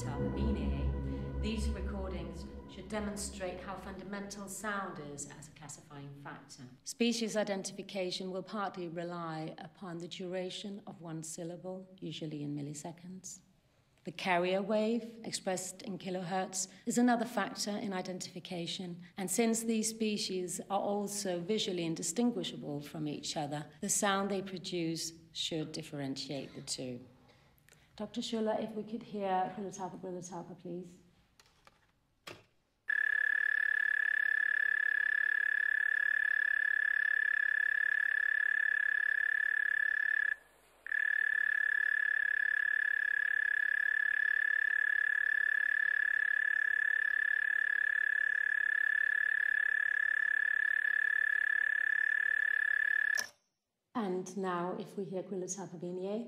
Quillatapa. These recordings should demonstrate how fundamental sound is as a classifying factor. Species identification will partly rely upon the duration of one syllable, usually in milliseconds. The carrier wave, expressed in kilohertz, is another factor in identification, and since these species are also visually indistinguishable from each other, the sound they produce should differentiate the two. Dr. Schuller, if we could hear Quillatapa, please. And now, if we hear Quillatapa.